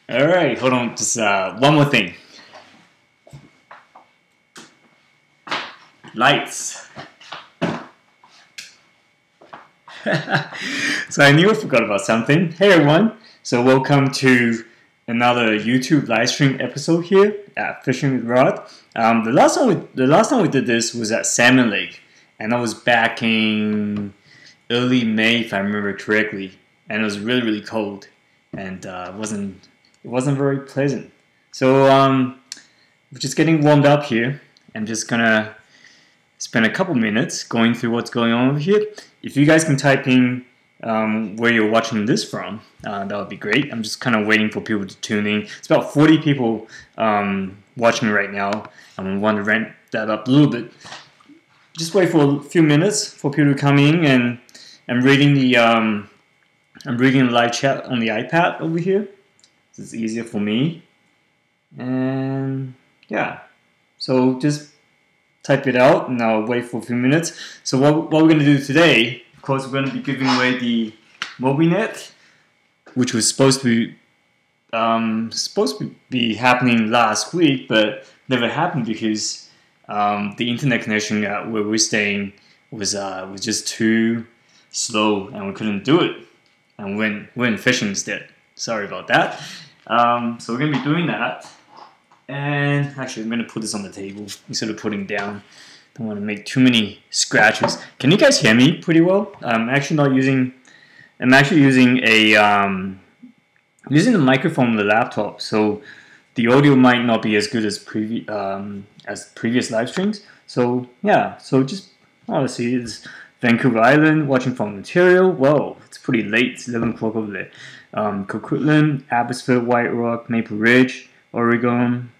Alright, hold on, just one more thing. Lights. So I knew I forgot about something. Hey everyone, so welcome to another YouTube live stream episode here at Fishing with Rod. The last time we did this was at Salmon Lake, and that was back in early May if I remember correctly, and it was really cold, and it wasn't very pleasant. So we're just getting warmed up here. I'm just gonna spend a couple minutes going through what's going on over here. If you guys can type in where you're watching this from, that would be great. I'm just kind of waiting for people to tune in. It's about 40 people watching right now. I want to ramp that up a little bit. Just wait for a few minutes for people to come in, and I'm reading the live chat on the iPad over here. It's easier for me, and yeah. So just type it out, and I'll wait for a few minutes. So what we're going to do today, of course, we're going to be giving away the Moby Net, which was supposed to be happening last week, but never happened because the internet connection where we're staying was just too slow, and we couldn't do it, and we went fishing instead. Sorry about that. So we're going to be doing that. And actually, I'm going to put this on the table instead of putting it down. Don't want to make too many scratches. Can you guys hear me pretty well? I'm actually using a using the microphone on the laptop, so the audio might not be as good as previous live streams. So yeah, so just let's see. It's Vancouver Island, watching from Ontario. Whoa, it's pretty late. It's 11 o'clock over there. Coquitlam, Abbotsford, White Rock, Maple Ridge, Oregon.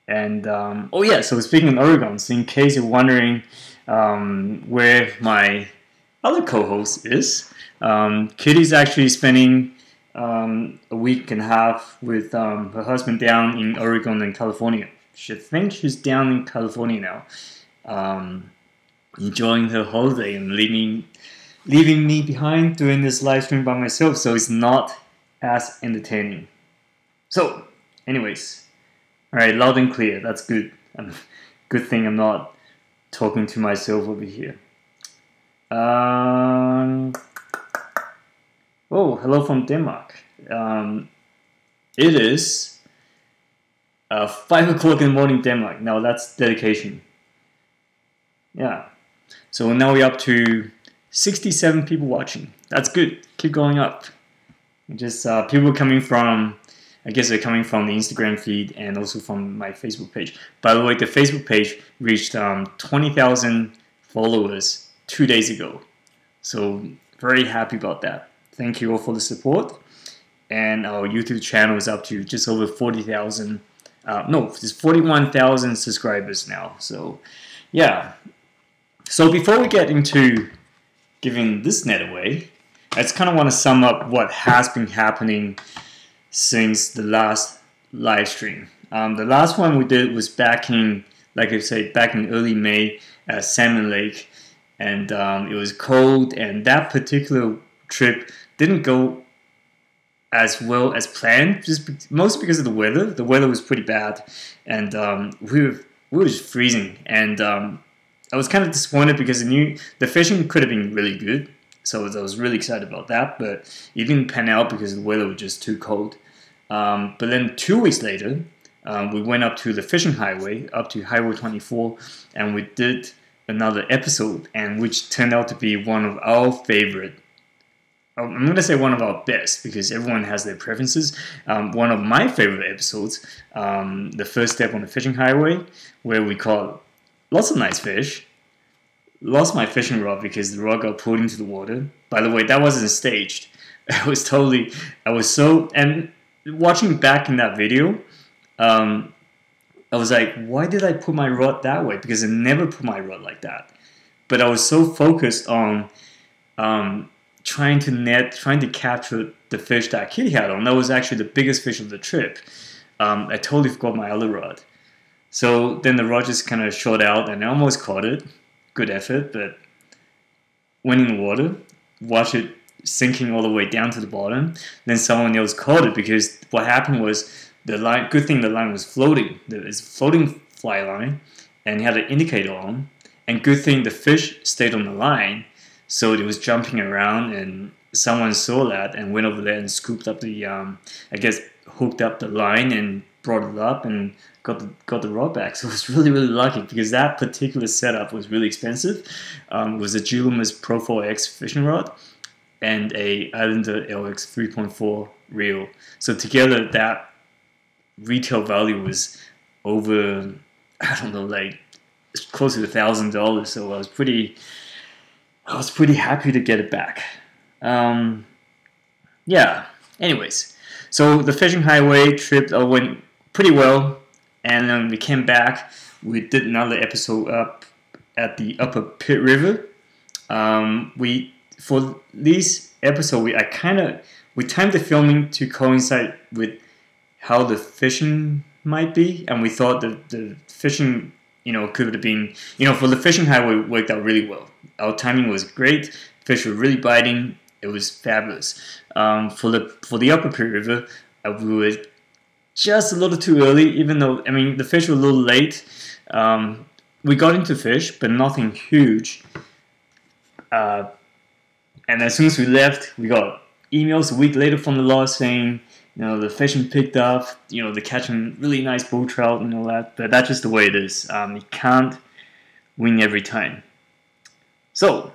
And oh yeah, so speaking of Oregon, so in case you're wondering where my other co-host is, Kitty's actually spending a week and a half with her husband down in Oregon and California. She thinks she's down in California now, enjoying her holiday and leaving me behind doing this live stream by myself, so it's not as entertaining. So, anyways. Alright, loud and clear, that's good. Good thing I'm not talking to myself over here. Oh, hello from Denmark. It is 5 o'clock in the morning Denmark. Now that's dedication. Yeah. So now we're up to 67 people watching. That's good. Keep going up. Just people coming from, I guess they're coming from the Instagram feed and also from my Facebook page. By the way, the Facebook page reached 20,000 followers 2 days ago. So very happy about that. Thank you all for the support. And our YouTube channel is up to just over 40,000. No, it's 41,000 subscribers now. So yeah. So before we get into giving this net away, I just kind of want to sum up what has been happening since the last live stream. The last one we did was back in, like I say, back in early May at Salmon Lake, and it was cold, and that particular trip didn't go as well as planned, mostly because of the weather. The weather was pretty bad, and we were just freezing, and I was kind of disappointed because the fishing could have been really good. So I was really excited about that, but it didn't pan out because the weather was just too cold. But then 2 weeks later, we went up to the fishing highway, up to Highway 24, and we did another episode, and which turned out to be one of our favorite. I'm going to say one of our best because everyone has their preferences. One of my favorite episodes, the first step on the fishing highway, where we caught lots of nice fish. Lost my fishing rod because the rod got pulled into the water. By the way, that wasn't staged. And watching back in that video, I was like, why did I put my rod that way? Because I never put my rod like that. But I was so focused on trying to capture the fish that Kitty had on. That was actually the biggest fish of the trip. I totally forgot my other rod. So then the rod just kind of shot out, and I almost caught it. Good effort, but went in the water, watched it sinking all the way down to the bottom. Then someone else caught it, because what happened was the line. Good thing the line was floating. It's a floating fly line, and it had an indicator on. And good thing the fish stayed on the line, so it was jumping around. And someone saw that and went over there and scooped up the, I guess, hooked up the line and brought it up and got the rod back. So it was really, really lucky, because that particular setup was really expensive. It was a Julimus Pro 4X fishing rod and a Islander LX 3.4 reel. So together that retail value was over, I don't know, like close to $1,000. So I was pretty happy to get it back. Yeah. Anyways, so the fishing highway trip went pretty well, and then we came back. We did another episode up at the Upper Pitt River. For this episode, we timed the filming to coincide with how the fishing might be, and we thought that the fishing, could have been, for the fishing highway, worked out really well. Our timing was great. Fish were really biting. It was fabulous. For the Upper Pitt River, we were just a little too early, even though, the fish were a little late. We got into fish, but nothing huge. And as soon as we left, we got emails a week later from the lodge saying, the fishing picked up, they're catching really nice bull trout and all that. But that's just the way it is. You can't win every time. So,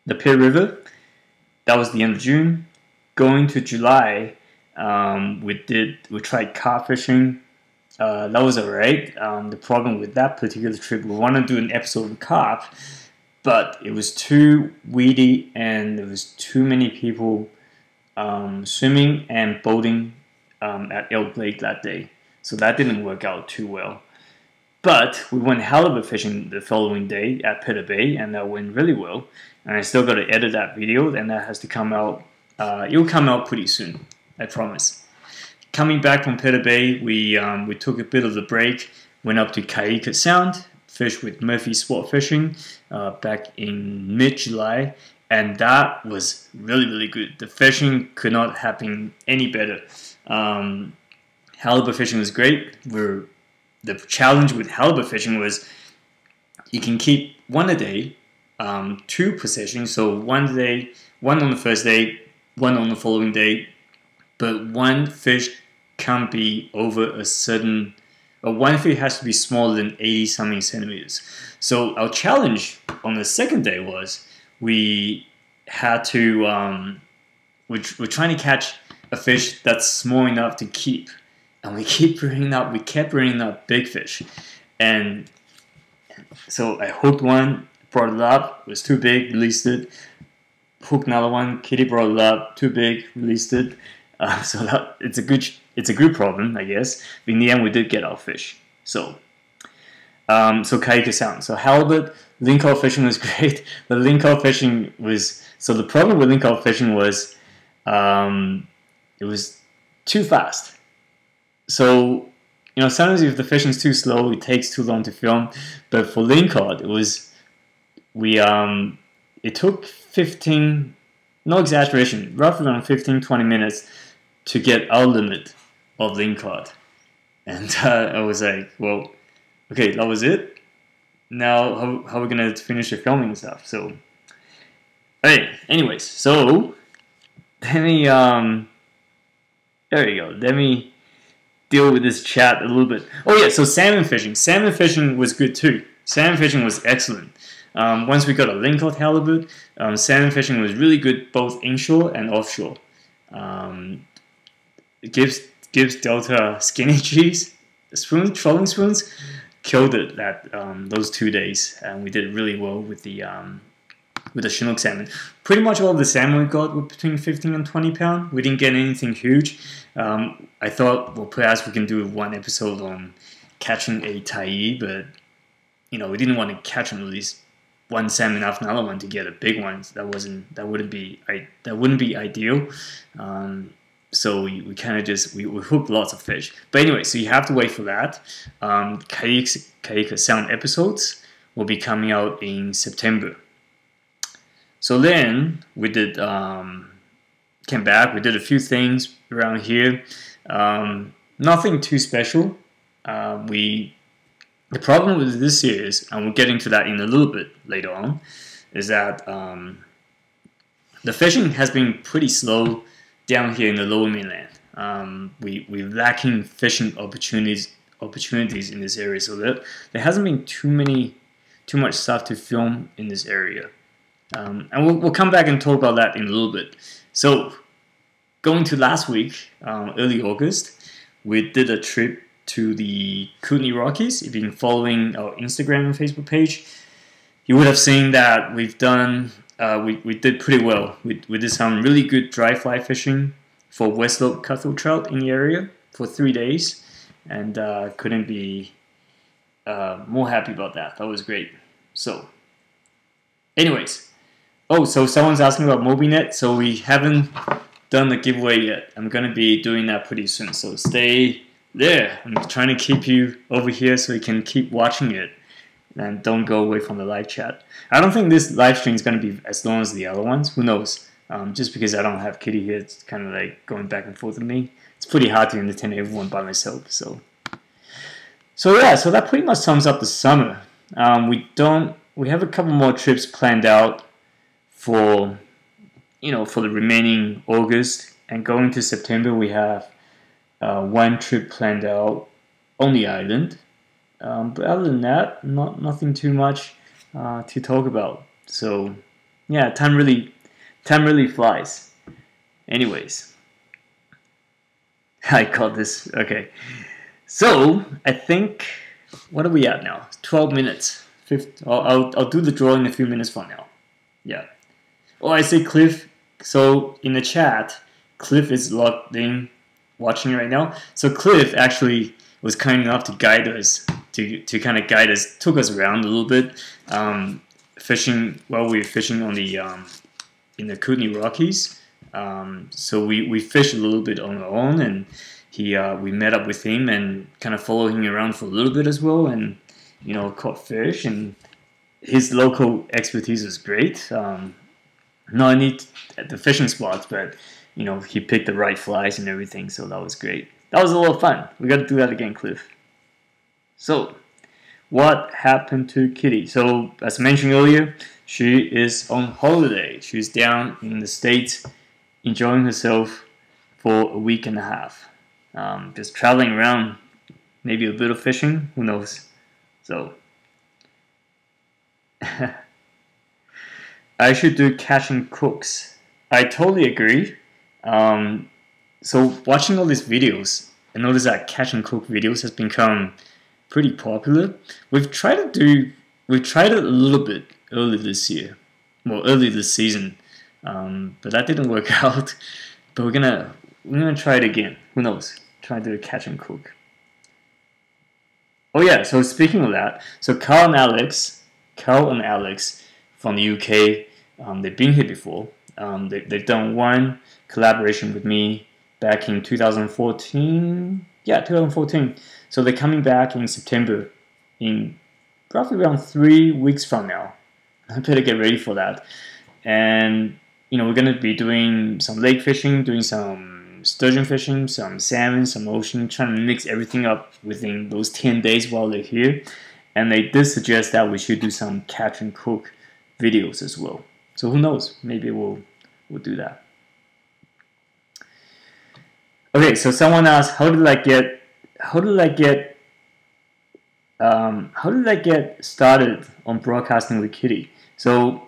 the Pitt River, that was the end of June. Going to July, we tried carp fishing. That was alright. The problem with that particular trip, we wanted to do an episode of carp, but it was too weedy and there was too many people swimming and boating at Elk Lake that day. So that didn't work out too well. But we went halibut fishing the following day at Pitter Bay, and that went really well. And I still got to edit that video, and that has to come out. It will come out pretty soon, I promise. Coming back from Pitter Bay, we took a bit of a break, went up to Kaika Sound, fished with Murphy Sport Fishing back in mid-July, and that was really, really good. The fishing could not have been any better. Halibut fishing was great. The challenge with halibut fishing was you can keep one a day, 2 per session, so one on the first day, one on the following day, but one fish can't be over a certain, or one fish has to be smaller than 80 something centimeters. So our challenge on the second day was we had to, we're trying to catch a fish that's small enough to keep. And we kept bringing up big fish. And so I hooked one, brought it up, it was too big, released it. Hooked another one, Kitty brought it up, too big, released it. So it's a good problem, I guess. But in the end, we did get our fish. So Kaika Sound. So halibut, lingcod fishing was great. The lingcod fishing was, so the problem with lingcod fishing was it was too fast. So, sometimes if the fishing's too slow, it takes too long to film. But for lingcod, it took 15, no exaggeration, roughly around 15-20 minutes to get our limit of lingcod. And I was like, well, okay, that was it. Now, how are we going to finish the filming and stuff? So, okay, anyways, so, let me, there you go, let me deal with this chat a little bit. Oh yeah, so salmon fishing. Salmon fishing was good too. Salmon fishing was excellent. Once we got a lingcod halibut, salmon fishing was really good both inshore and offshore. Gibbs Delta skinny cheese trolling spoons killed it those 2 days, and we did really well with the Chinook salmon. Pretty much all of the salmon we got were between 15 and 20 pounds. We didn't get anything huge. I thought, well, perhaps we can do one episode on catching a tai, but we didn't want to catch at least one salmon after another one to get a big one. That wouldn't be ideal. So we kind of just we hooked lots of fish. But anyway, so you have to wait for that. Kaika Sound episodes will be coming out in September. So then we did came back. We did a few things around here. Nothing too special. The problem with this series, and we'll get into that in a little bit later on, is that the fishing has been pretty slow down here in the lower mainland. We're lacking fishing opportunities in this area, so there hasn't been too much stuff to film in this area. And we'll come back and talk about that in a little bit. So going to last week, early August, we did a trip to the Kootenay Rockies. If you've been following our Instagram and Facebook page, you would have seen that we've done we did pretty well. We did some really good dry fly fishing for West Slope cutthroat trout in the area for 3 days, and couldn't be more happy about that. That was great. So anyways, so someone's asking about Moby Net. So we haven't done the giveaway yet. I'm gonna be doing that pretty soon, so stay there. I'm trying to keep you over here so you can keep watching it and don't go away from the live chat. I don't think this live stream is going to be as long as the other ones. Who knows? Just because I don't have Kitty here, it's kind of like going back and forth with me. It's pretty hard to entertain everyone by myself. So yeah, so that pretty much sums up the summer. We have a couple more trips planned out for for the remaining August, and going to September we have one trip planned out on the island. But other than that, nothing too much to talk about. So yeah, time really flies. Anyways, I caught this. Okay, so I think, what are we at now? 12 minutes. I'll do the drawing a few minutes from now. Yeah. Oh, I see Cliff. So in the chat, Cliff is logged in, watching right now. So Cliff actually was kind enough to guide us, took us around a little bit, fishing while we were fishing on the in the Kootenay Rockies. So we fished a little bit on our own, and we met up with him and kind of followed him around for a little bit as well, and caught fish. And his local expertise was great. Not only at the fishing spots, but he picked the right flies and everything, so that was great. That was a lot of fun. We got to do that again, Cliff. So, what happened to Kitty? So, as mentioned earlier, she is on holiday. She's down in the States, enjoying herself for a week and a half. Just traveling around, maybe a bit of fishing, who knows. So, I should do catch and cooks. I totally agree. So watching all these videos, I noticed that catch and cook videos has become pretty popular. We've tried it a little bit early this year, early this season, but that didn't work out. But we're gonna try it again. Who knows? Try to do catch and cook. Oh yeah. So speaking of that, so Carl and Alex from the UK, they've been here before. They've done one collaboration with me back in 2014. Yeah, 2014. So they're coming back in September, in roughly around 3 weeks from now. I better get ready for that. And we're gonna be doing some lake fishing, doing some sturgeon fishing, some salmon, some ocean, trying to mix everything up within those 10 days while they're here. And they did suggest that we should do some catch and cook videos as well. So who knows? Maybe we'll do that. Okay, so someone asked, how did I get started on broadcasting with Kitty? So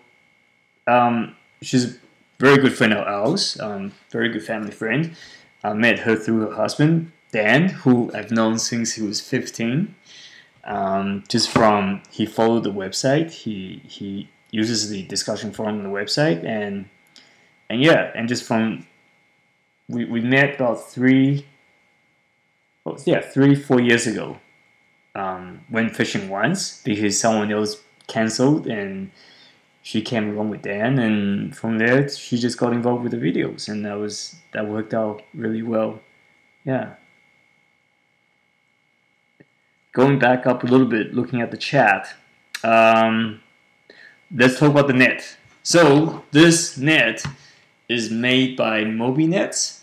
she's a very good friend of ours, very good family friend. I met her through her husband, Dan, who I've known since he was 15. Just from, he followed the website, he uses the discussion forum on the website, and just from, we met about 3-4 years ago. Went fishing once because someone else canceled, and she came along with Dan, and from there she just got involved with the videos, and that worked out really well. Yeah. Going back up a little bit, looking at the chat. Let's talk about the net. So this net is made by Moby Net.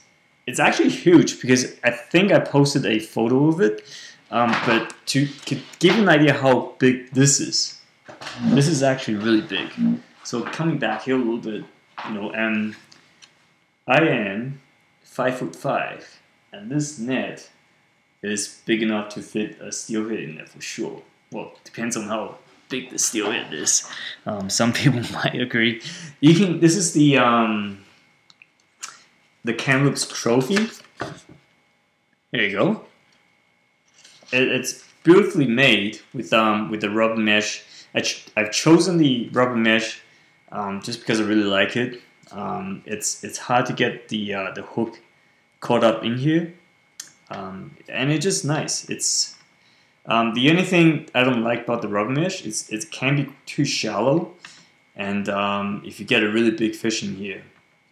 It's actually huge because I think I posted a photo of it. But to give you an idea how big this is actually really big. So coming back here a little bit, I am 5'5", and this net is big enough to fit a steelhead in there for sure. Well, depends on how big the steelhead is. Some people might agree. This is the Kamloops trophy. There you go. It's beautifully made with the rubber mesh. I've chosen the rubber mesh just because I really like it. It's hard to get the hook caught up in here, and it's just nice. It's the only thing I don't like about the rubber mesh is it can be too shallow, and if you get a really big fish in here,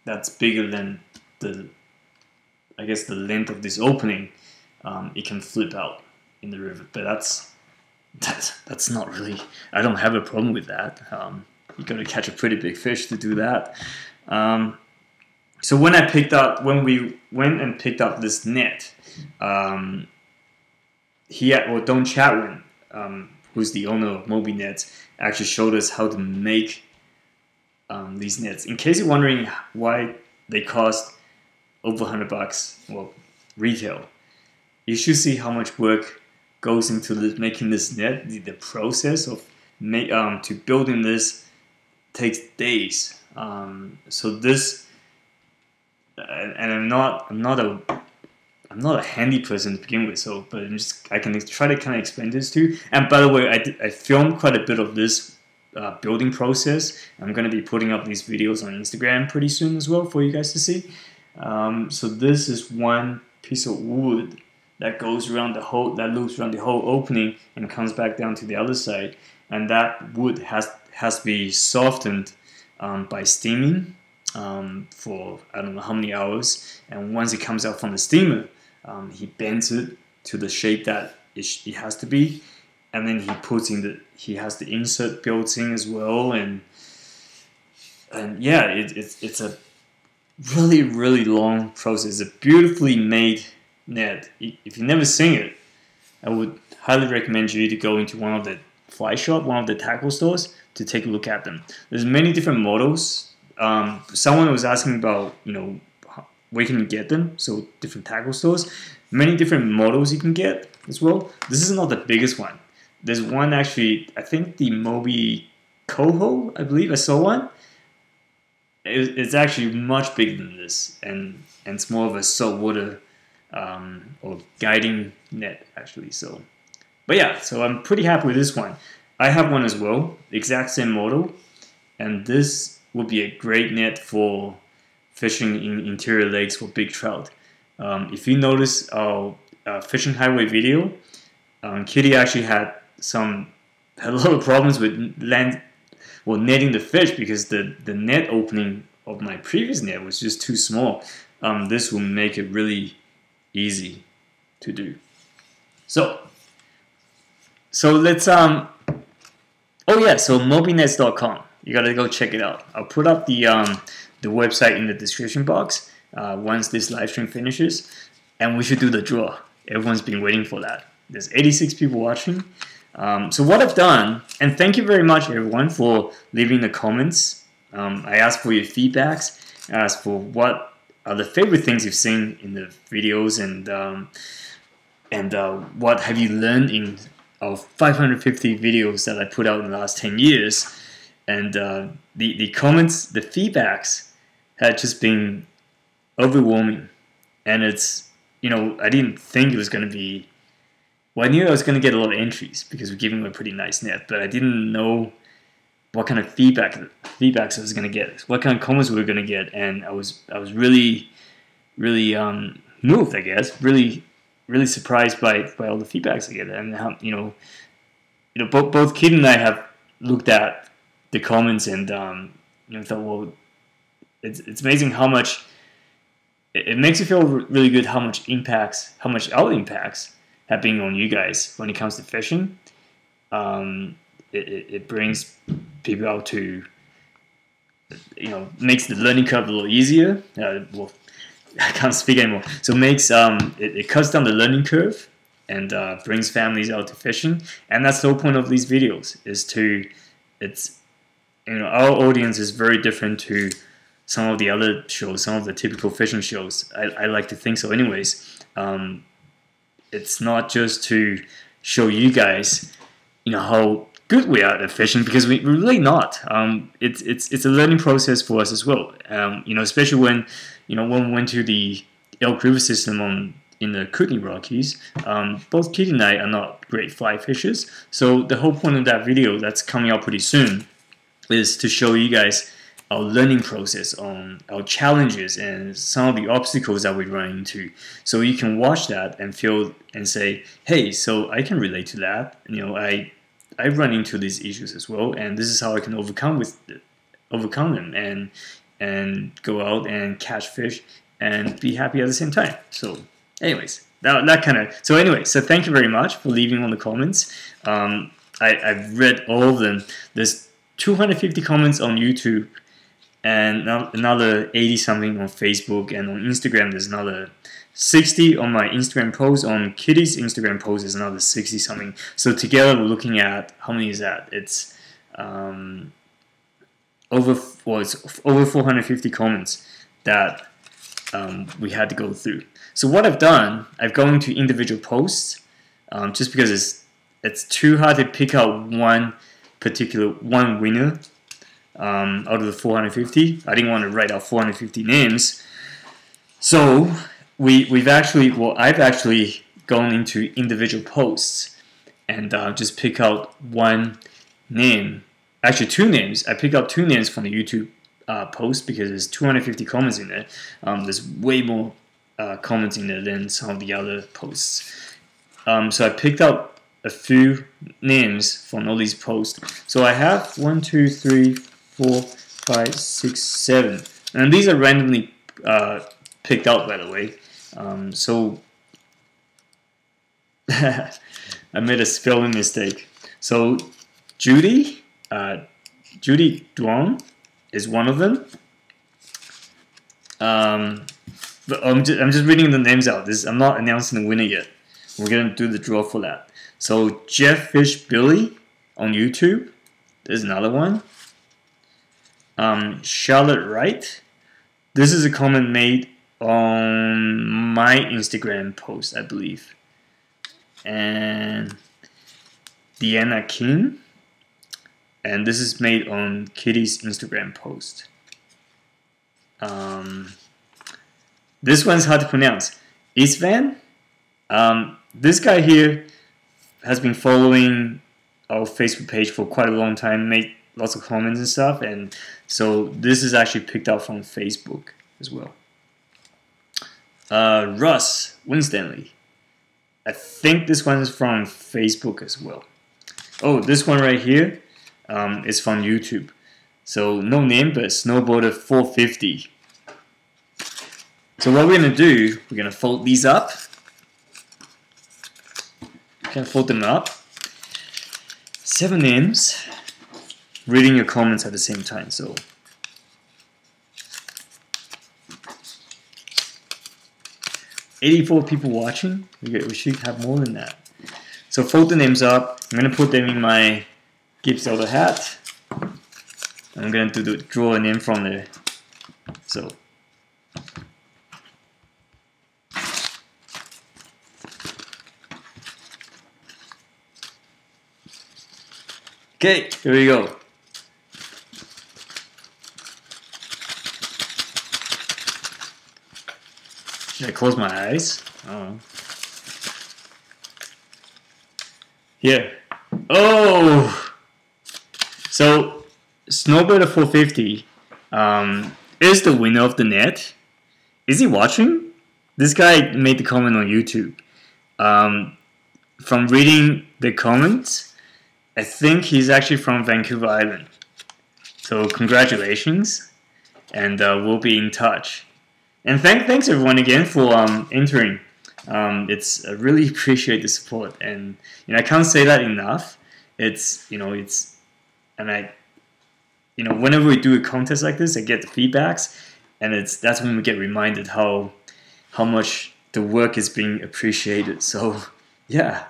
that's bigger than the length of this opening, it can flip out in the river. But that's not really. I don't have a problem with that. You got to catch a pretty big fish to do that. So when we went and picked up this net, Don Chatwin, who's the owner of Moby Net, actually showed us how to make these nets. In case you're wondering why they cost over $100, well, retail, you should see how much work goes into making this net. The process of to building this takes days. So this, and I'm not a handy person to begin with. So, but I can try to kind of explain this to you. And by the way, I filmed quite a bit of this building process. I'm going to be putting up these videos on Instagram pretty soon as well for you guys to see. So this is one piece of wood that goes around the whole, that loops around the whole opening and comes back down to the other side. And that wood has to be softened by steaming for I don't know how many hours. And once it comes out from the steamer, he bends it to the shape that it has to be, and then he has the insert built in as well. And yeah, it's a really, really long process. It's a beautifully made net. If you've never seen it, I would highly recommend you to go into one of the fly shop, one of the tackle stores, to take a look at them. There's many different models. Someone was asking about, where can you get them? So different tackle stores, many different models you can get as well. This is not the biggest one. There's one actually, I think the Moby Coho, I believe I saw one. It's actually much bigger than this, and it's more of a saltwater or guiding net actually. So, but yeah, so I'm pretty happy with this one. I have one as well, the exact same model, and this would be a great net for fishing in interior lakes for big trout. If you notice our fishing highway video, Kitty actually had a lot of problems with netting the fish because the net opening of my previous net was just too small. This will make it really easy to do. So let's so mobynets.com. You gotta go check it out. I'll put up the website in the description box once this live stream finishes, and we should do the draw. Everyone's been waiting for that. There's 86 people watching. So what I've done, and thank you very much everyone for leaving the comments. I asked for your feedbacks. I asked for what are the favorite things you've seen in the videos, and what have you learned in our 550 videos that I put out in the last 10 years. And the comments, the feedbacks had just been overwhelming. And it's, I didn't think it was going to be, well, I knew I was going to get a lot of entries because we're giving them a pretty nice net, but I didn't know what kind of feedbacks I was going to get, what kind of comments we were going to get. And I was really, really moved, I guess, really surprised by all the feedbacks I get. And how, both Kid and I have looked at the comments and thought, well, it's amazing how much it makes you feel really good how much our impacts have been on you guys when it comes to fishing. It brings people out to makes the learning curve a little easier. Well, I can't speak anymore. So makes it cuts down the learning curve and brings families out to fishing. And that's the whole point of these videos, is to our audience is very different to some of the other shows, some of the typical fishing shows. I like to think so. Anyways, it's not just to show you guys, how good we are at fishing, because we're really not. It's a learning process for us as well. Especially when when we went to the Elk River system in the Kootenai Rockies. Both Kitty and I are not great fly fishers, so the whole point of that video that's coming out pretty soon is to show you guys our learning process, on our challenges and some of the obstacles that we run into, so you can watch that and feel and say, hey, so I can relate to that. I run into these issues as well, and this is how I can overcome them and go out and catch fish and be happy at the same time. So anyways, so thank you very much for leaving on the comments. I've read all of them. There's 250 comments on YouTube, and another 80 something on Facebook, and on Instagram there's another 60 on my Instagram post. On Kitty's Instagram post is another 60 something. So together we're looking at, how many is that? It's over 450 comments that we had to go through. So what I've done, I've gone into individual posts, just because it's too hard to pick out one winner out of the 450. I didn't want to write out 450 names. So I've actually gone into individual posts and just pick out one name. Actually, two names. I pick out two names from the YouTube post, because there's 250 comments in there. There's way more comments in there than some of the other posts. So I picked out a few names from all these posts. So I have 1, 2, 3, 4, 5, 6, 7, and these are randomly picked out, by the way. So I made a spelling mistake. So Judy Duong is one of them. But I'm just reading the names out. I'm not announcing the winner yet. We're gonna do the draw for that. So Jeff Fish Billy on YouTube. There's another one. Charlotte Wright. This is a comment made on my Instagram post, I believe. And Deanna King. And this is made on Kitty's Instagram post. This one's hard to pronounce. Isvan. This guy here has been following our Facebook page for quite a long time, made lots of comments and stuff, and so this is actually picked up from Facebook as well. Russ Winstanley. I think this one is from Facebook as well. Oh, this one right here is from YouTube. So no name, but Snowboarder 450. So what we're going to do, we're going to fold these up. We're going to fold them up. 7 names. Reading your comments at the same time. So 84 people watching. We should have more than that. So fold the names up. I'm going to put them in my Gibbs Elder hat. I'm going to draw a name from there. So okay, here we go. Should I close my eyes? I don't know. Here. Oh! So, Snowboarder 450 is the winner of the net. Is he watching? This guy made the comment on YouTube. From reading the comments, I think he's actually from Vancouver Island. So congratulations, and we'll be in touch. And thanks everyone again for entering. I really appreciate the support, and I can't say that enough. And whenever we do a contest like this, I get the feedbacks, and that's when we get reminded how much the work is being appreciated. So yeah.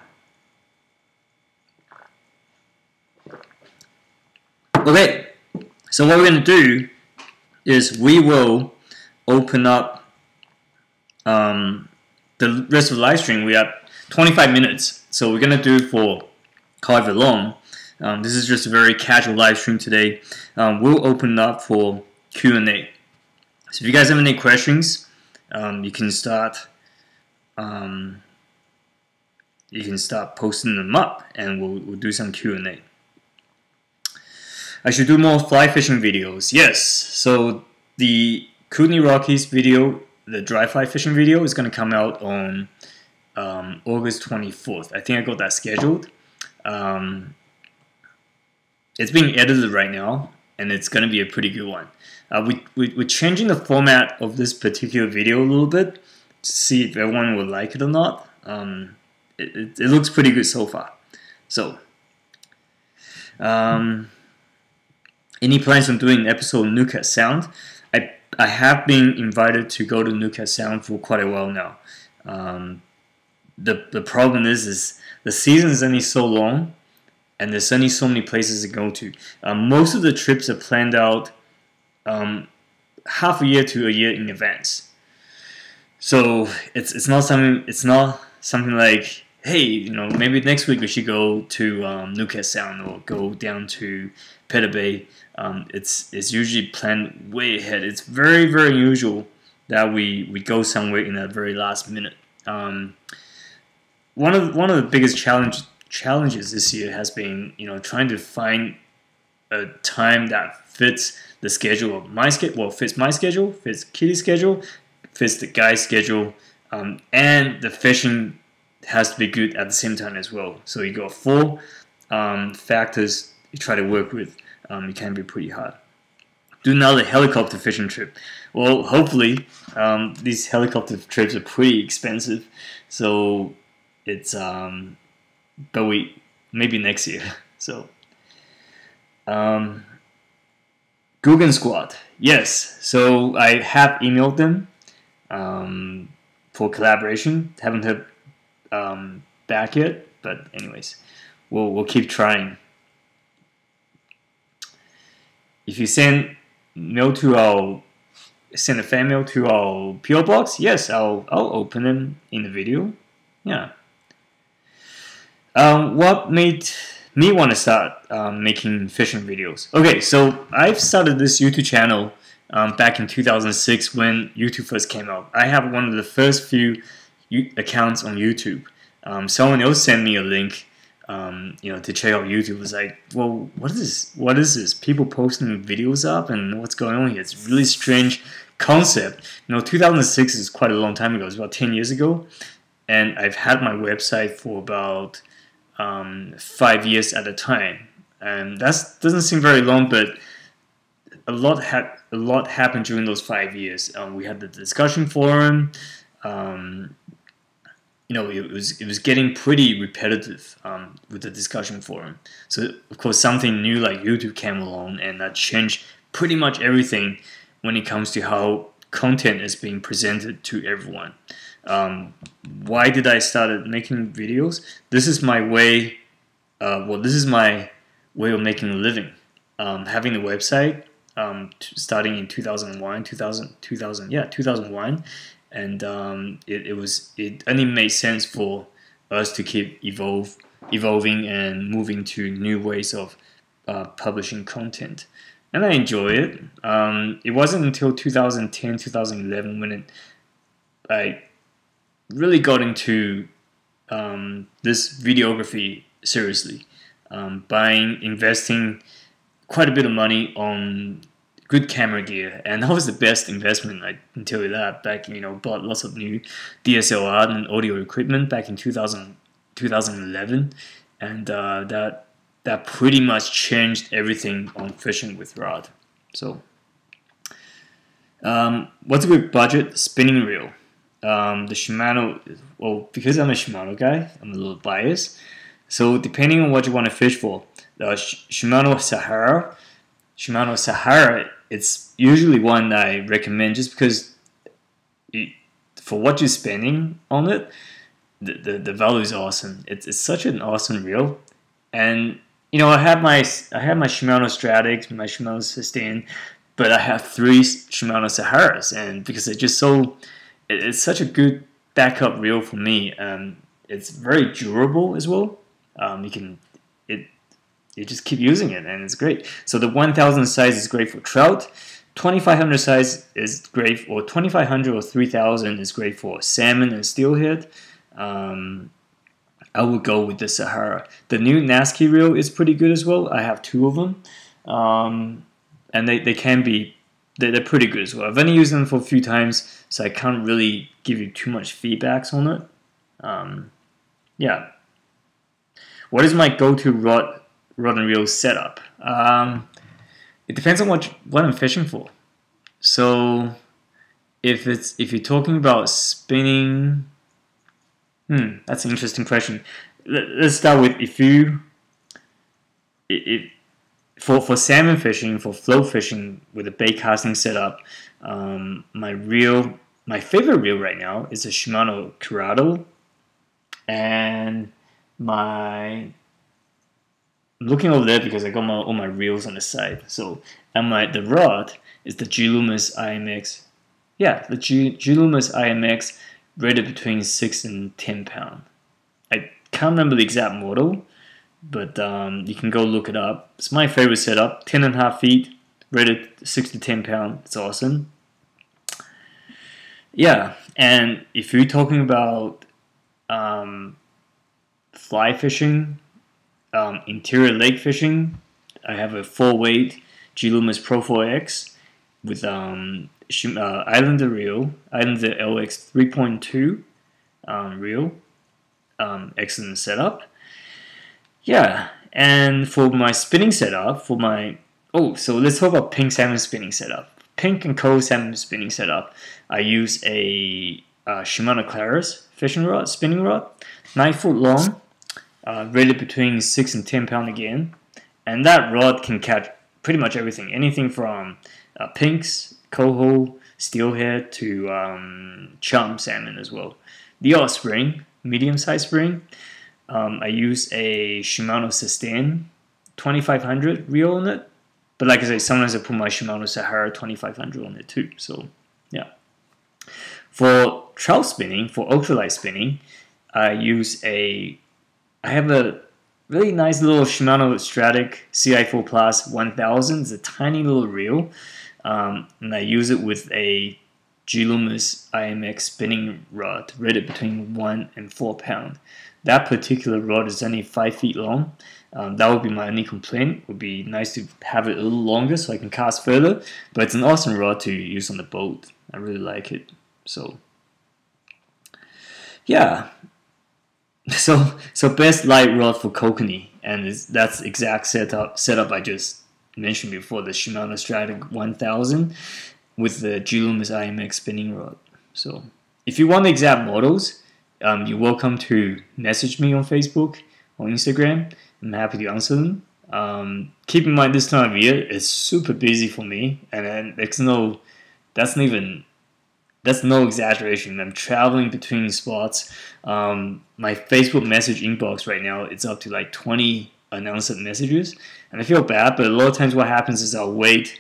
Okay, so what we're going to do is we will open up the rest of the live stream. We have 25 minutes, so we're going to do it for however long. This is just a very casual live stream today. We'll open up for Q&A. So if you guys have any questions, you can start posting them up, and we'll do some Q&A. I should do more fly fishing videos. Yes. So the Kootenai Rockies video, the dry fly fishing video, is going to come out on August 24th. I think I got that scheduled. It's being edited right now, and it's going to be a pretty good one. We're changing the format of this particular video a little bit to see if everyone will like it or not. It looks pretty good so far. So, any plans on doing an episode of Nucat Sound? I have been invited to go to Nucat Sound for quite a while now. The problem is the season is only so long, and there's only so many places to go to. Most of the trips are planned out half a year to a year in advance. So it's not something like, hey, maybe next week we should go to Nucat Sound or go down to Pedder Bay. It's usually planned way ahead. It's very, very unusual that we go somewhere in the very last minute. One of the biggest challenges this year has been trying to find a time that fits the schedule of my schedule. Well, fits my schedule, fits Kitty's schedule, fits the guy's schedule, and the fishing has to be good at the same time as well. So you got 4 factors you try to work with. It can be pretty hard. Do another helicopter fishing trip. Well, hopefully these helicopter trips are pretty expensive, so it's but maybe next year. So Guggen Squad, yes. So I have emailed them for collaboration. Haven't heard back yet, but anyways, we'll keep trying. If you send a fan mail to our PO box, yes, I'll open them in the video. Yeah. What made me want to start making fishing videos? Okay, so I've started this YouTube channel back in 2006 when YouTube first came out. I have one of the first few accounts on YouTube. Someone else sent me a link, to check out YouTube. It was like, well, what is this? People posting videos up, and what's going on here? It's a really strange concept. 2006 is quite a long time ago. It's about 10 years ago, and I've had my website for about 5 years at a time, and that doesn't seem very long, but a lot happened during those 5 years. We had the discussion forum. It was getting pretty repetitive with the discussion forum. So of course something new like YouTube came along, and that changed pretty much everything when it comes to how content is being presented to everyone. Why did I start making videos? This is my way. This is my way of making a living. Having a website, starting in 2001, and it only made sense for us to keep evolving and moving to new ways of publishing content. And I enjoy it. It wasn't until 2010, 2011 when I really got into this videography seriously, investing quite a bit of money on good camera gear, and that was the best investment. I can tell you that. Back, bought lots of new DSLR and audio equipment back in 2011, and that pretty much changed everything on fishing with rod. So, what's a good budget spinning reel? The Shimano. Well, because I'm a Shimano guy, I'm a little biased. So depending on what you want to fish for, the Shimano Sahara Shimano Sahara, it's usually one that I recommend just because for what you're spending on it, the value is awesome. It's such an awesome reel, and you know I have my Shimano Stradics, my Shimano Sustain, but I have 3 Shimano Saharas, and because it's such a good backup reel for me, and it's very durable as well. You just keep using it, and it's great. So the 1000 size is great for trout. 2500 size is great, or 2500 or 3000 is great for salmon and steelhead. I would go with the Sahara. The new Nasky reel is pretty good as well. I have 2 of them, and they're pretty good as well. I've only used them for a few times, so I can't really give you too much feedbacks on it. Yeah. What is my go-to rod and reel setup? It depends on what I'm fishing for. So if you're talking about spinning, that's an interesting question. Let's start with for salmon fishing, for float fishing with a bait casting setup, my favorite reel right now is a Shimano Curado, and I'm looking over there because I got all my reels on the side. So, and the rod is the G Loomis IMX. Yeah, the G Loomis IMX, rated between 6 and 10 pound. I can't remember the exact model, but you can go look it up. It's my favorite setup. 10.5 feet, rated 6 to 10 pound. It's awesome. Yeah, and if you're talking about fly fishing, interior lake fishing, I have a 4-weight G Loomis Pro 4X with Islander reel, Islander LX 3.2 reel. Excellent setup. Yeah, and for my spinning setup, so let's talk about pink salmon spinning setup. Pink and cold salmon spinning setup. I use a Shimano Claris spinning rod, 9 foot long. Rated between 6 and 10 pound again, and that rod can catch pretty much everything, anything from pinks, coho, steelhead to chum salmon as well. The odd spring, medium-sized spring, I use a Shimano Sustain 2500 reel on it, but like I say, sometimes I put my Shimano Sahara 2500 on it too. So yeah. For trout spinning, for ultralight spinning, I have a really nice little Shimano Stradic CI4 Plus 1000. It's a tiny little reel, and I use it with a G Loomis IMX spinning rod rated between 1 and 4 pound. That particular rod is only 5 feet long. That would be my only complaint. It would be nice to have it a little longer so I can cast further, but it's an awesome rod to use on the boat. I really like it. So yeah. So best light rod for kokanee, and that's exact setup I just mentioned before, the Shimano Stradic 1000 with the G Loomis IMX spinning rod. So if you want the exact models, you're welcome to message me on Facebook or Instagram. I'm happy to answer them. Keep in mind, this time of year is super busy for me, and then that's no exaggeration. I'm traveling between spots. My Facebook message inbox right now, it's up to like 20 unanswered messages, and I feel bad, but a lot of times what happens is I'll wait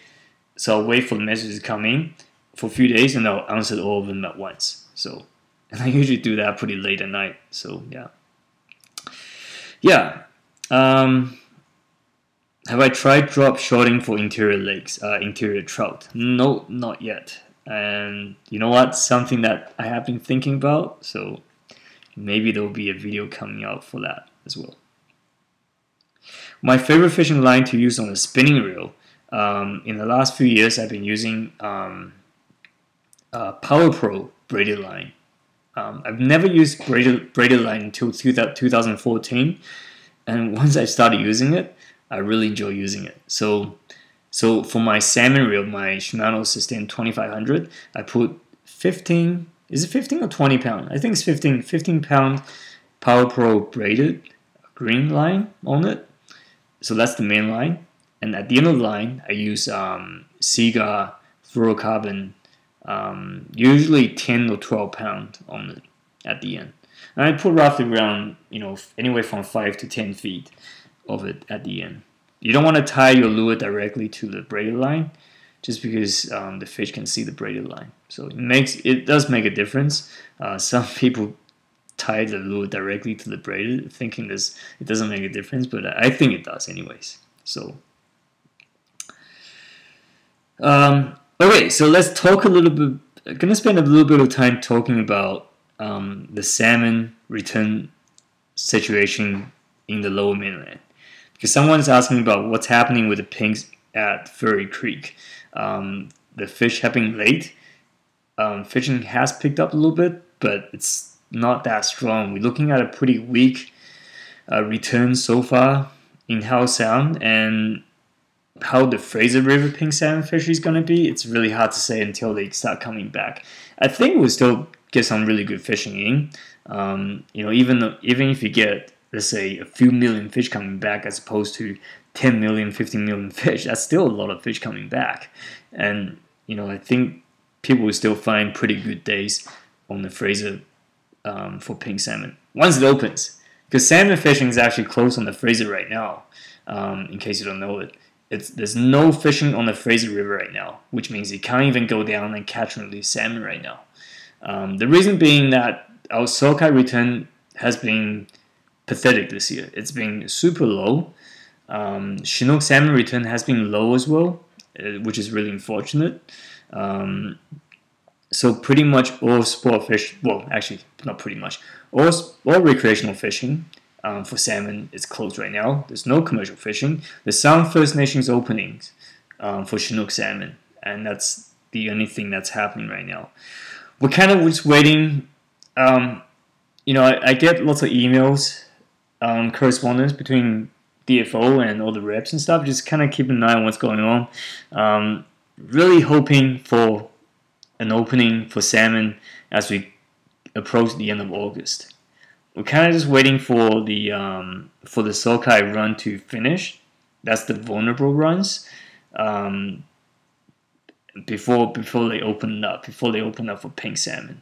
for the messages to come in for a few days, and I'll answer all of them at once. So, and I usually do that pretty late at night. So yeah. Have I tried drop shotting for interior lakes, interior trout? No, not yet. And you know what? Something that I have been thinking about, so maybe there will be a video coming out for that as well. My favorite fishing line to use on a spinning reel. In the last few years, I've been using Power Pro braided line. I've never used braided line until 2014, and once I started using it, I really enjoy using it. So for my salmon reel, my Shimano Sustain 2500, I put 15, is it 15 or 20 pound? I think it's 15 pound Power Pro braided green line on it. So that's the main line. and at the end of the line, I use Seaguar fluorocarbon, usually 10 or 12 pound on it at the end. And I put roughly around, anywhere from 5 to 10 feet of it at the end. You don't want to tie your lure directly to the braided line, just because the fish can see the braided line. So it does make a difference. Some people tie the lure directly to the braided, thinking it doesn't make a difference, but I think it does anyways. So okay, so let's talk a little bit. I'm gonna spend a little bit of time talking about the salmon return situation in the lower mainland, because someone's asking about what's happening with the pinks at Furry Creek. The fish have been late. Fishing has picked up a little bit, but it's not that strong. We're looking at a pretty weak return so far in Howe Sound, and how the Fraser River pink salmon fishery is going to be, it's really hard to say until they start coming back. I think we'll still get some really good fishing in. Even if you get, let's say, a few million fish coming back as opposed to 10 million, 15 million fish, that's still a lot of fish coming back. And I think people will still find pretty good days on the Fraser for pink salmon once it opens, because salmon fishing is actually closed on the Fraser right now. In case you don't know it, there's no fishing on the Fraser River right now, which means you can't even go down and catch and release salmon right now. The reason being that our sockeye return has been pathetic this year. It's been super low. Chinook salmon return has been low as well, which is really unfortunate. So pretty much all sport fish, well, actually not pretty much, all recreational fishing for salmon is closed right now. There's no commercial fishing. There's some First Nations openings for Chinook salmon, and that's the only thing that's happening right now. We're kind of just waiting. I get lots of emails, correspondence between DFO and all the reps and stuff, just kind of keeping an eye on what's going on. Really hoping for an opening for salmon as we approach the end of August. We're kind of just waiting for the sockeye run to finish. That's the vulnerable runs. Before they open up for pink salmon.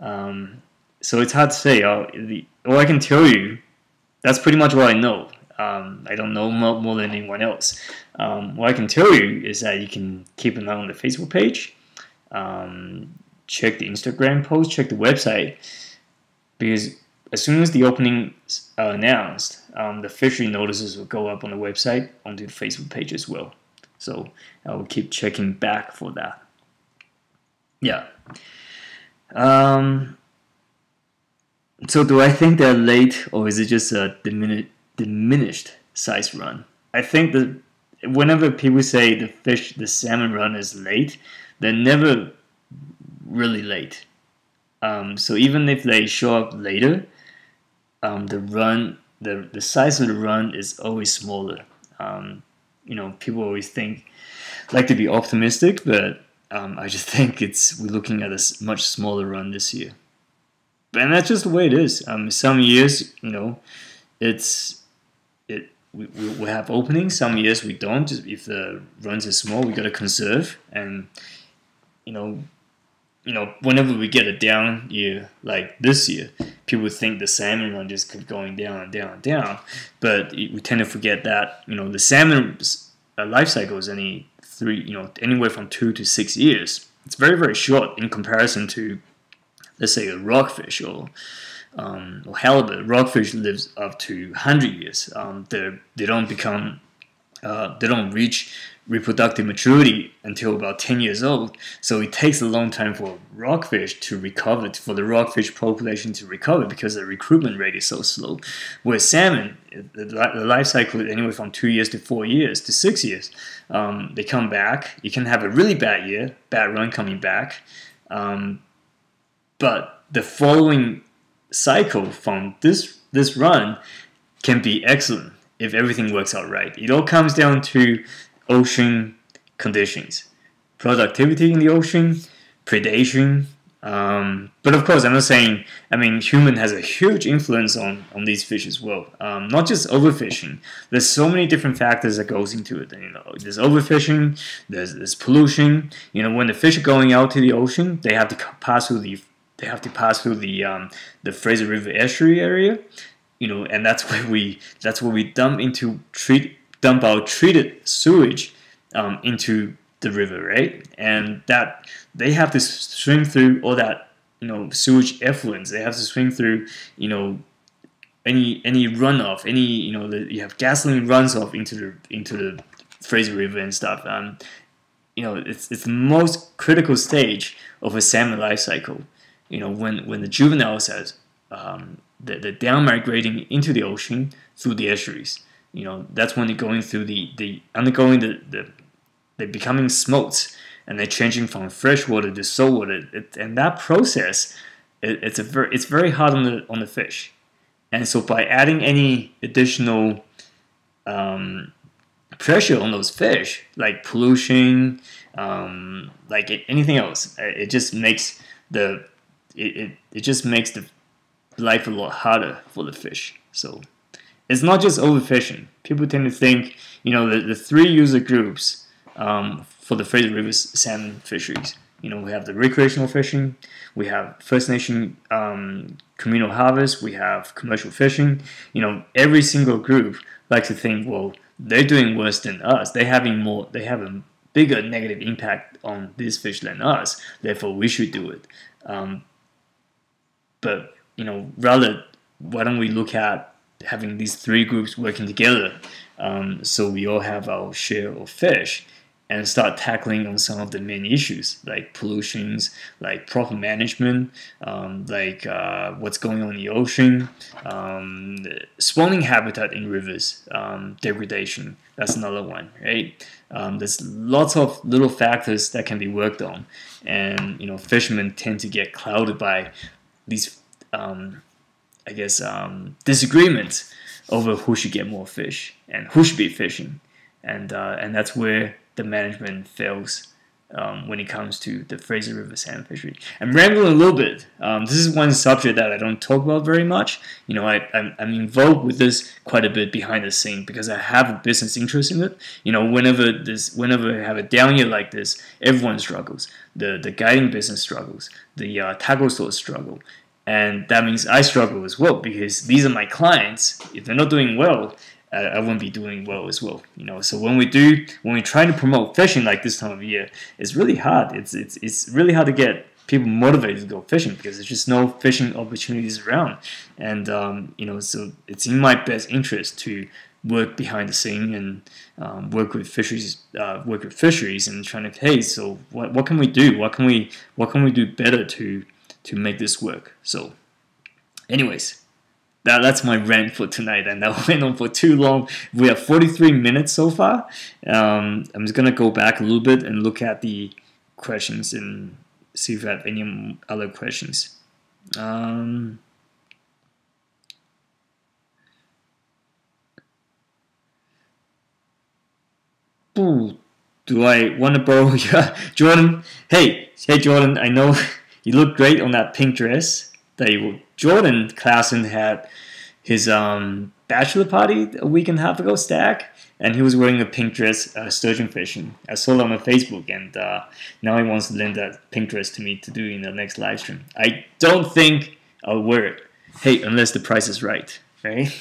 So it's hard to say. All I can tell you, that's pretty much what I know. I don't know more than anyone else. What I can tell you is that you can keep an eye on the Facebook page, check the Instagram post, check the website, because as soon as the openings are announced, the fishery notices will go up on the website, onto the Facebook page as well. So I will keep checking back for that. Yeah. So do I think they're late, or is it just a diminished size run? I think that whenever people say the salmon run is late, they're never really late. So even if they show up later, the size of the run is always smaller. People always like to be optimistic, but I just think we're looking at a much smaller run this year. And that's just the way it is. Some years, we have openings. Some years we don't. Just if the runs are small, we gotta conserve. And whenever we get a down year like this year, people think the salmon run just keep going down and down and down. But we tend to forget that the salmon life cycle is anywhere from 2 to 6 years. It's very, very short in comparison to, let's say, a rockfish or halibut. Rockfish lives up to 100 years. They don't reach reproductive maturity until about 10 years old. So it takes a long time for rockfish to recover, for the rockfish population to recover, because the recruitment rate is so slow. Whereas salmon, the life cycle is anywhere from 2 years to 4 years to 6 years. They come back. You can have a really bad year, bad run coming back. But the following cycle from this run can be excellent if everything works out right. It all comes down to ocean conditions, productivity in the ocean, predation, But of course, I'm not saying. I mean, human has a huge influence on these fish as well. Not just overfishing. There's so many different factors that goes into it. You know, there's overfishing. There's pollution. You know, when the fish are going out to the ocean, they have to pass through the Fraser River estuary area. You know, and that's where we dump our treated sewage into the river, right? And that they have to swim through all that, you know, sewage effluents. They have to swim through, you know, any runoff, any, you know, you have gasoline runs off into the Fraser River and stuff. You know, it's the most critical stage of a salmon life cycle. You know, when the juveniles has they're down migrating into the ocean through the estuaries. You know, that's when they're going through they're becoming smolts, and they're changing from freshwater to saltwater. And that process, it's very hard on the fish. And so by adding any additional pressure on those fish, like pollution, like anything else, it just makes the life a lot harder for the fish. So it's not just overfishing. People tend to think, you know, the three user groups for the Fraser River salmon fisheries. You know, we have the recreational fishing, we have First Nation communal harvest, we have commercial fishing. You know, every single group likes to think, well, they're doing worse than us. They have a bigger negative impact on these fish than us. Therefore, we should do it. But you know, rather, why don't we look at having these three groups working together, so we all have our share of fish, and start tackling on some of the main issues like pollutions, like proper management, like what's going on in the ocean, spawning habitat in rivers, degradation. That's another one, right? There's lots of little factors that can be worked on, and you know, fishermen tend to get clouded by these, I guess, disagreements over who should get more fish and who should be fishing, and that's where the management fails when it comes to the Fraser River salmon fishery. I'm rambling a little bit. This is one subject that I don't talk about very much. You know, I'm involved with this quite a bit behind the scene because I have a business interest in it. You know, whenever I have a down year like this, everyone struggles. The guiding business struggles. The tackle stores struggle. And that means I struggle as well because these are my clients. If they're not doing well, I won't be doing well as well. You know, so when we try to promote fishing like this time of year, it's really hard. It's really hard to get people motivated to go fishing because there's just no fishing opportunities around. And you know, so it's in my best interest to work behind the scene and work with fisheries, and trying to, hey, so what can we do? What can we do better to make this work? So, anyways, that's my rant for tonight, and that went on for too long. We have 43 minutes so far. I'm just gonna go back a little bit and look at the questions and see if I have any other questions. Ooh, do I want to borrow your Jordan? Hey Jordan, I know you look great on that pink dress that Jordan Klassen had his bachelor party a week and a half ago, Stack, and he was wearing a pink dress sturgeon fishing. I saw it on Facebook, and now he wants to lend that pink dress to me to do in the next live stream. I don't think I'll wear it. Hey, unless the price is right, right?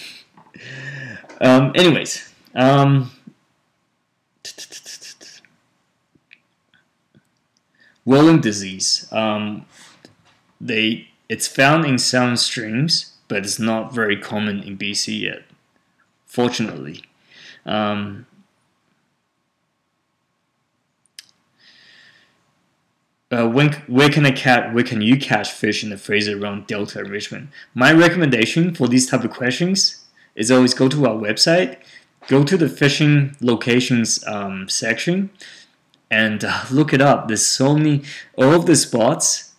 Anyways, rolling disease. It's found in some streams, but it's not very common in BC yet, fortunately. Where can you catch fish in the Fraser around Delta and Richmond? My recommendation for these type of questions is always go to our website, go to the fishing locations section, and look it up. There's so many, all of the spots,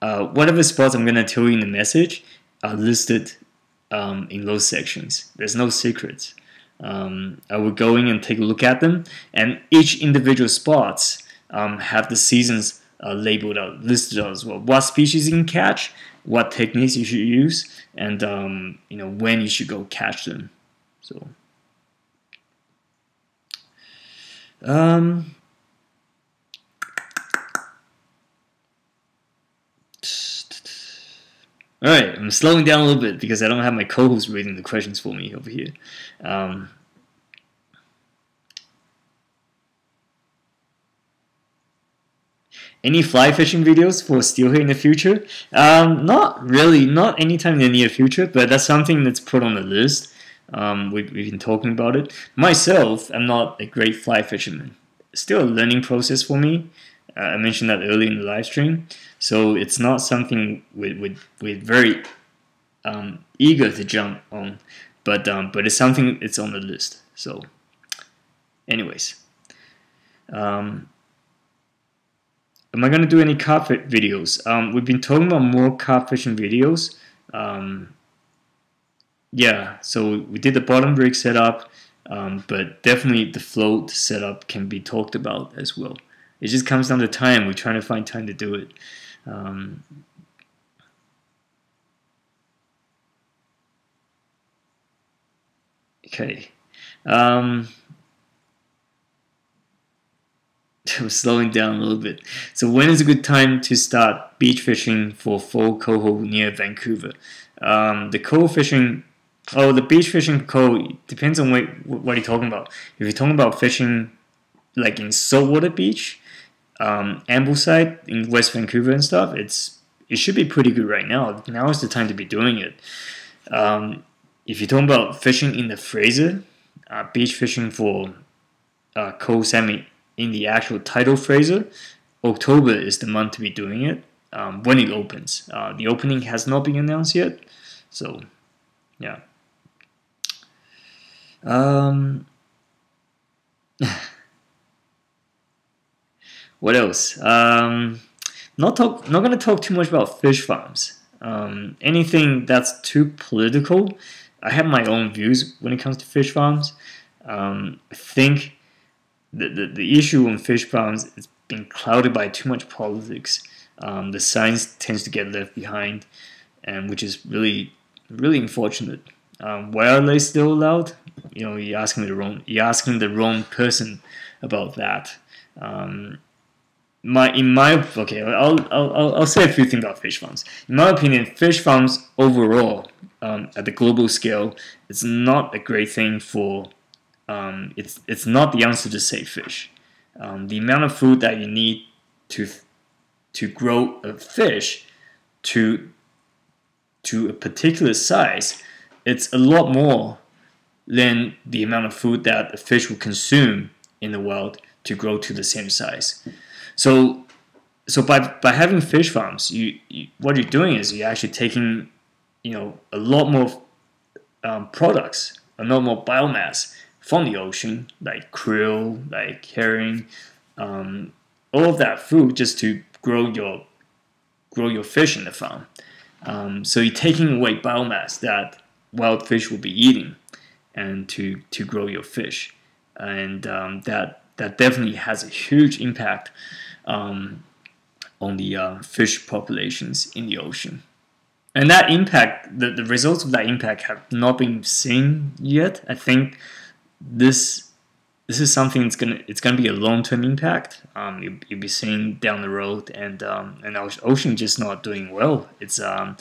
whatever spots I'm gonna tell you in the message are listed in those sections. There's no secrets. I will go in and take a look at them, and each individual spots have the seasons labeled out, listed out as well. What species you can catch, what techniques you should use, and when you should go catch them. So. Alright, I'm slowing down a little bit because I don't have my co-host reading the questions for me over here. Any fly fishing videos for steelhead in the future? Not really, not anytime in the near future, but that's something that's put on the list. We've been talking about it. Myself, I'm not a great fly fisherman. It's still a learning process for me. I mentioned that earlier in the live stream. So it's not something we're very eager to jump on, but it's something it's on the list. So, anyways, am I gonna do any carp videos? We've been talking about more carp fishing videos. Yeah, so we did the bottom rig setup, but definitely the float setup can be talked about as well. It just comes down to time. We're trying to find time to do it. Okay. I'm slowing down a little bit. So when is a good time to start beach fishing for full coho near Vancouver? The coho fishing, the beach fishing coho depends on what you're talking about. If you're talking about fishing like in saltwater beach, Ambleside in West Vancouver and stuff, it should be pretty good right now. Now is the time to be doing it. If you're talking about fishing in the Fraser, beach fishing for coho salmon in the actual tidal Fraser, October is the month to be doing it when it opens. The opening has not been announced yet, so yeah. What else? Not gonna talk too much about fish farms. Anything that's too political. I have my own views when it comes to fish farms. I think the issue on fish farms is being clouded by too much politics. The science tends to get left behind, and which is really unfortunate. Why are they still allowed? You're asking the wrong person about that. I'll say a few things about fish farms. In my opinion, fish farms overall, at the global scale, it's not a great thing for. It's not the answer to save fish. The amount of food that you need to grow a fish to a particular size, it's a lot more than the amount of food that a fish will consume in the wild to grow to the same size. So by having fish farms, what you're doing is you're actually taking a lot more products, a lot more biomass from the ocean, like krill, like herring, all of that food just to grow your fish in the farm. So you're taking away biomass that wild fish will be eating, and to grow your fish, and that definitely has a huge impact on the fish populations in the ocean. And that impact, the results of that impact have not been seen yet. I think this is something it's gonna be a long-term impact. You'll be seeing down the road, and our ocean just not doing well. It's I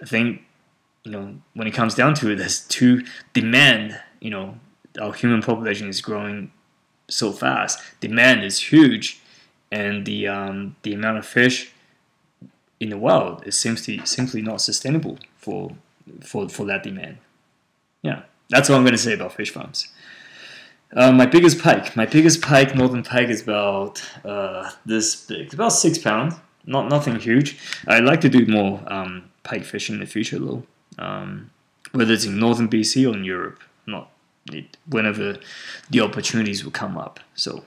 think when it comes down to it, there's two demand. Our human population is growing so fast. Demand is huge, and the amount of fish in the wild is simply not sustainable for that demand. Yeah, that's what I'm going to say about fish farms. My biggest pike, northern pike, is about this big. It's about 6 pounds. Nothing huge. I'd like to do more pike fishing in the future, though. Whether it's in northern BC or in Europe, whenever the opportunities will come up. So,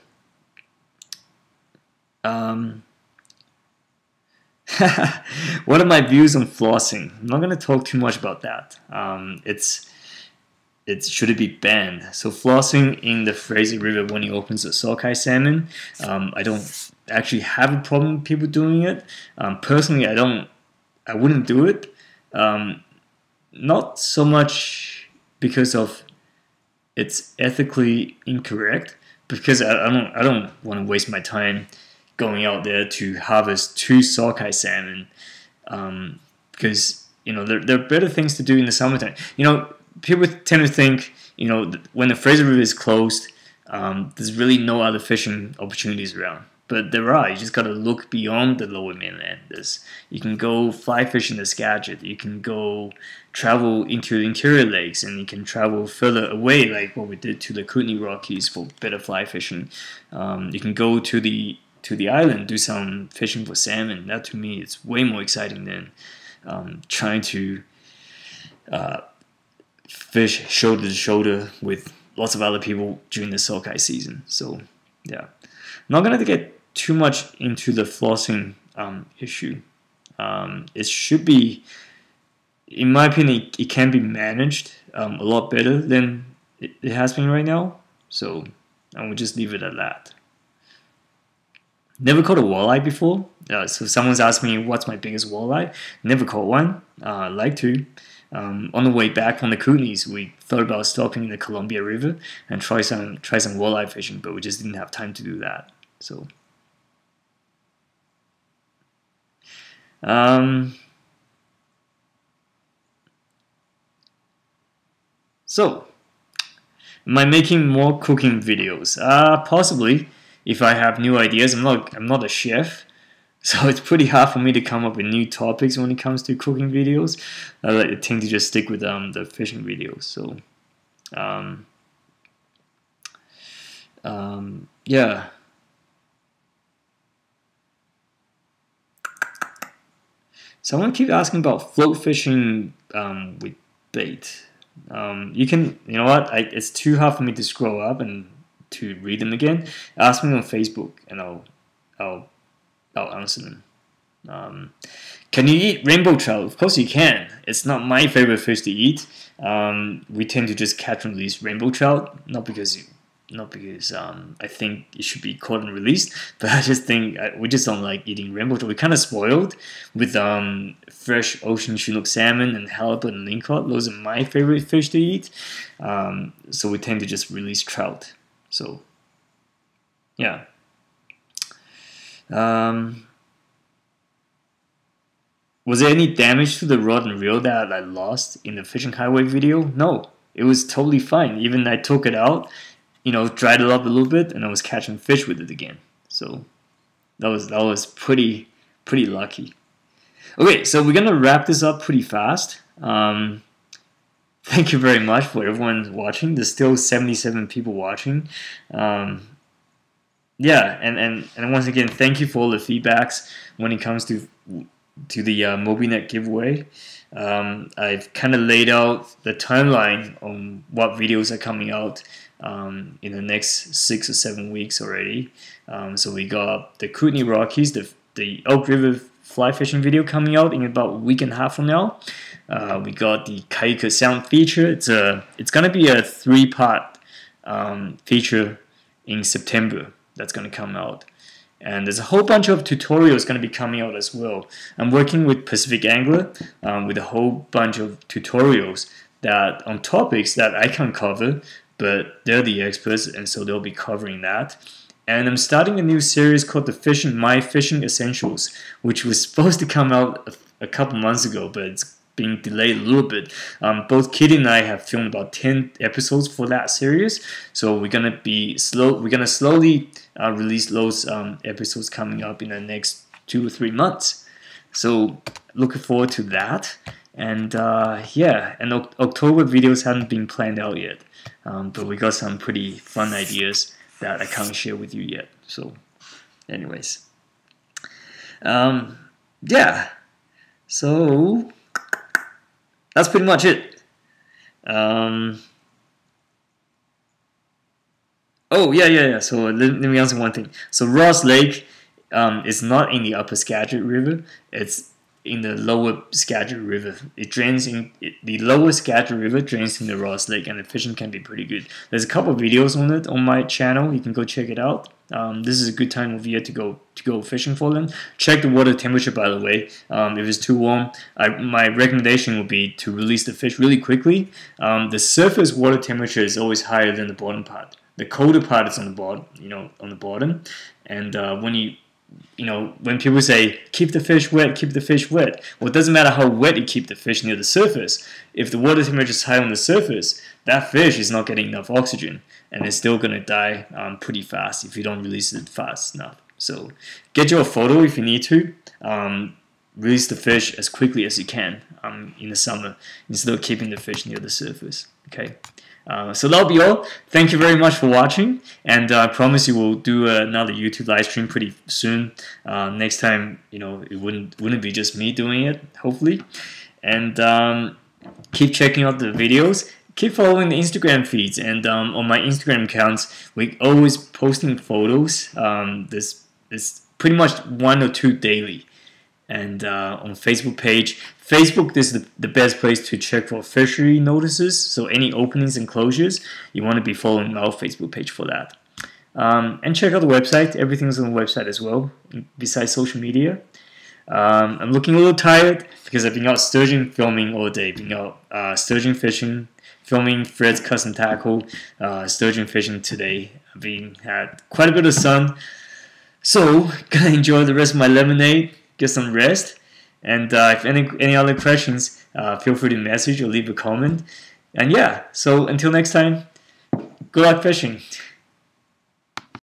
what are my views on flossing? I'm not going to talk too much about that. Should it be banned? So flossing in the Fraser River when it opens the sockeye salmon, I don't actually have a problem with people doing it. Personally, I wouldn't do it. Not so much because of it's ethically incorrect, because I don't want to waste my time going out there to harvest 2 sockeye salmon, because there are better things to do in the summertime. People tend to think when the Fraser River is closed, there's really no other fishing opportunities around. But there are. You just got to look beyond the lower mainland. You can go fly fishing the Skagit. You can go travel into the interior lakes, and you can travel further away, like what we did to the Kootenay Rockies for better fly fishing. You can go to the island, do some fishing for salmon. That to me is way more exciting than trying to fish shoulder to shoulder with lots of other people during the sockeye season. So yeah, I'm not gonna get too much into the flossing issue. It should be, in my opinion, it can be managed a lot better than it has been right now. So I will just leave it at that. Never caught a walleye before. So someone's asked me what's my biggest walleye. Never caught one. I'd like to. On the way back from the Kootenays, we thought about stopping in the Columbia River and try some walleye fishing, but we just didn't have time to do that. So am I making more cooking videos? Possibly, if I have new ideas. I'm not a chef, so it's pretty hard for me to come up with new topics when it comes to cooking videos. I tend to just stick with the fishing videos. So yeah. Someone keeps asking about float fishing with bait. You know what? It's too hard for me to scroll up and to read them again. Ask me on Facebook, and I'll answer them. Can you eat rainbow trout? Of course you can. It's not my favorite fish to eat. We tend to just catch and release rainbow trout, not because I think it should be caught and released, but I just think we just don't like eating rainbow trout. We're kind of spoiled with fresh ocean Chinook salmon and halibut and lingcod. Those are my favorite fish to eat. So we tend to just release trout. So yeah. Was there any damage to the rod and reel that I lost in the fishing highway video? No, it was totally fine. Even I took it out, dried it up a little bit, and I was catching fish with it again. So that was pretty lucky. Okay, so we're gonna wrap this up pretty fast. Thank you very much for everyone watching. There's still 77 people watching. Yeah, and once again, thank you for all the feedbacks when it comes to the Moby Net giveaway. I've kind of laid out the timeline on what videos are coming out in the next 6 or 7 weeks already. So we got the Kootenay Rockies, the Elk River fly fishing video coming out in about a week and a half from now. We got the Kaika Sound feature. It's gonna be a 3-part feature in September that's gonna come out. And there's a whole bunch of tutorials going to be coming out as well. I'm working with Pacific Angler with a whole bunch of tutorials that on topics that I can't cover, but they're the experts, and so they'll be covering that. And I'm starting a new series called My Fishing Essentials, which was supposed to come out a couple months ago, but it's being delayed a little bit. Both Kitty and I have filmed about 10 episodes for that series, so we're gonna slowly release those episodes coming up in the next 2 or 3 months. So looking forward to that. And yeah, and October videos haven't been planned out yet, but we got some pretty fun ideas that I can't share with you yet. So anyways, yeah, so that's pretty much it. Oh yeah. So let me answer one thing. So Ross Lake is not in the Upper Skagit River. It's in the lower Skagit River. It drains in the lower Skagit River drains in the Ross Lake, and the fishing can be pretty good. There's a couple of videos on it on my channel. You can go check it out. This is a good time of year to go fishing for them. Check the water temperature, by the way. If it's too warm, my recommendation would be to release the fish really quickly. The surface water temperature is always higher than the bottom part. The colder part is on the bottom, on the bottom. And when people say keep the fish wet, keep the fish wet, well, it doesn't matter how wet you keep the fish near the surface. If the water temperature is high on the surface, that fish is not getting enough oxygen, and it's still going to die pretty fast if you don't release it fast enough. So get your photo if you need to. Release the fish as quickly as you can in the summer instead of keeping the fish near the surface. Okay. So that'll be all. Thank you very much for watching, and I promise you we'll do another YouTube live stream pretty soon. Next time, it wouldn't be just me doing it, hopefully. And keep checking out the videos. Keep following the Instagram feeds, and on my Instagram accounts, we're always posting photos. There's pretty much 1 or 2 daily. And on Facebook page, Facebook is the best place to check for fishery notices. So any openings and closures, you want to be following our Facebook page for that. And check out the website. Everything's on the website as well, besides social media. I'm looking a little tired because I've been out sturgeon filming all day. Been out sturgeon fishing, filming Fred's custom tackle, sturgeon fishing today. I've had quite a bit of sun, so gonna enjoy the rest of my lemonade. Get some rest, and if any other questions, feel free to message or leave a comment. And yeah, so until next time, good luck fishing.